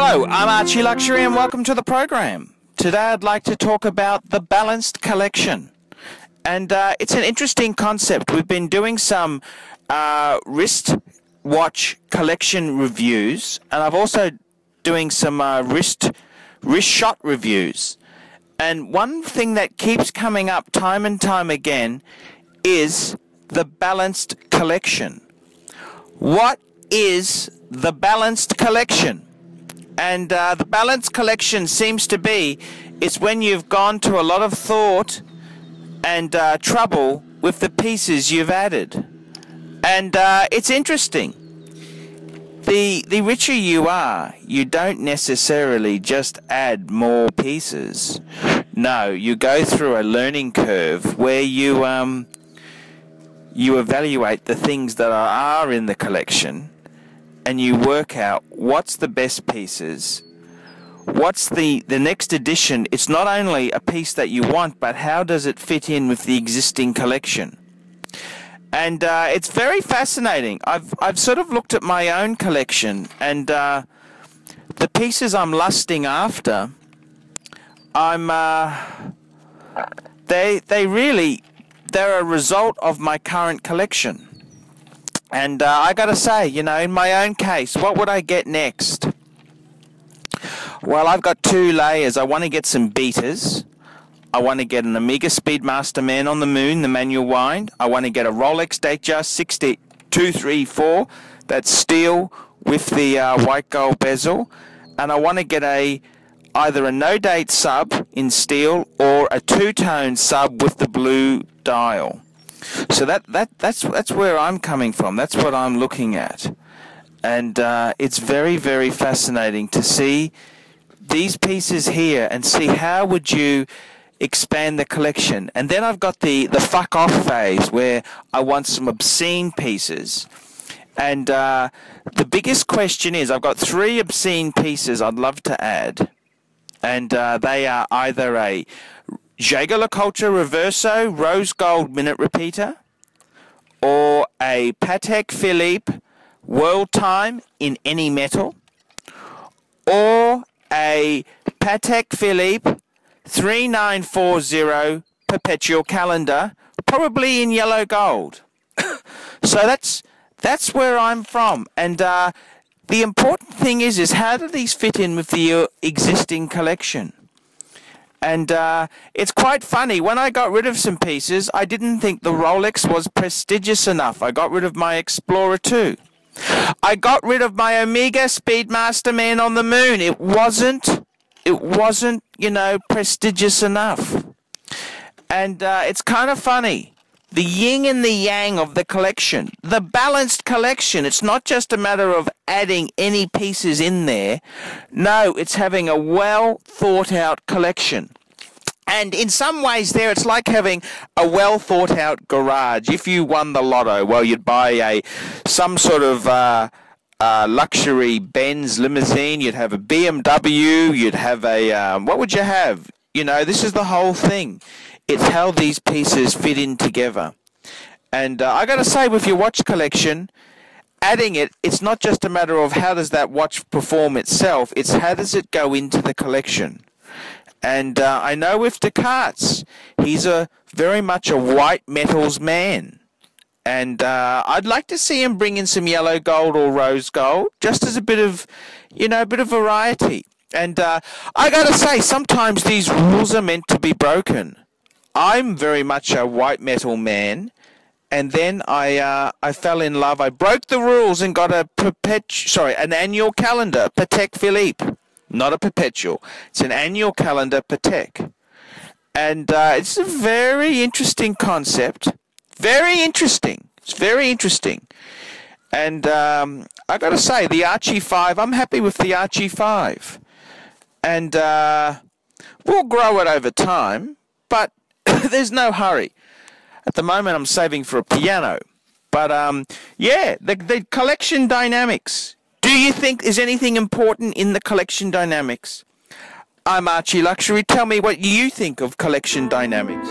Hello, I'm Archie Luxury and welcome to the program. Today I'd like to talk about the balanced collection. And it's an interesting concept. We've been doing some wrist watch collection reviews, and I've also doing some wrist shot reviews. And one thing that keeps coming up time and time again is the balanced collection. What is the balanced collection? And the balanced collection seems to be, it's when you've gone to a lot of thought and trouble with the pieces you've added. And it's interesting. The richer you are, you don't necessarily just add more pieces. No, you go through a learning curve where you evaluate the things that are in the collection, and you work out what's the best pieces, what's the next addition. It's not only a piece that you want, but how does it fit in with the existing collection? And it's very fascinating. I've sort of looked at my own collection, and the pieces I'm lusting after, they're a result of my current collection. And I gotta say, you know, in my own case, what would I get next? Well, I've got two layers. I want to get some beaters. I want to get an Omega Speedmaster Man on the Moon, the manual wind. I want to get a Rolex Datejust 60234, that's steel with the white gold bezel. And I want to get either a no-date sub in steel or a two-tone sub with the blue dial. So that's where I'm coming from. That's what I'm looking at. And it's very, very fascinating to see these pieces here and see how would you expand the collection. And then I've got the fuck off phase where I want some obscene pieces. And the biggest question is, I've got 3 obscene pieces I'd love to add. And they are either a Jaeger-LeCoultre Reverso Rose Gold Minute Repeater, or a Patek Philippe World Time in any metal, or a Patek Philippe 3940 Perpetual Calendar, probably in yellow gold. So that's where I'm from. And the important thing is how do these fit in with the existing collection? And it's quite funny. When I got rid of some pieces, I didn't think the Rolex was prestigious enough. I got rid of my Explorer 2. I got rid of my Omega Speedmaster Man on the Moon. It wasn't, you know, prestigious enough. And it's kind of funny. The yin and the yang of the collection. The balanced collection. It's not just a matter of adding any pieces in there. No, it's having a well thought out collection. And in some ways there, it's like having a well thought out garage. If you won the lotto, well, you'd buy some sort of luxury Benz limousine. You'd have a BMW. You'd have a, what would you have? You know, this is the whole thing. It's how these pieces fit in together. And I got to say, with your watch collection, adding it, it's not just a matter of how does that watch perform itself, it's how does it go into the collection. And I know with Descartes, he's very much a white metals man. And I'd like to see him bring in some yellow gold or rose gold, just as a bit of, you know, a bit of variety. And I got to say, sometimes these rules are meant to be broken. I'm very much a white metal man, and then I fell in love. I broke the rules and got an annual calendar, Patek Philippe, not a perpetual. It's an annual calendar, Patek, and it's a very interesting concept. Very interesting. It's very interesting, and I got to say, the Archie 5. I'm happy with the Archie 5, and we'll grow it over time, but there's no hurry. At the moment, I'm saving for a piano. But, yeah, the collection dynamics. Do you think there's anything important in the collection dynamics? I'm Archie Luxury. Tell me what you think of collection dynamics.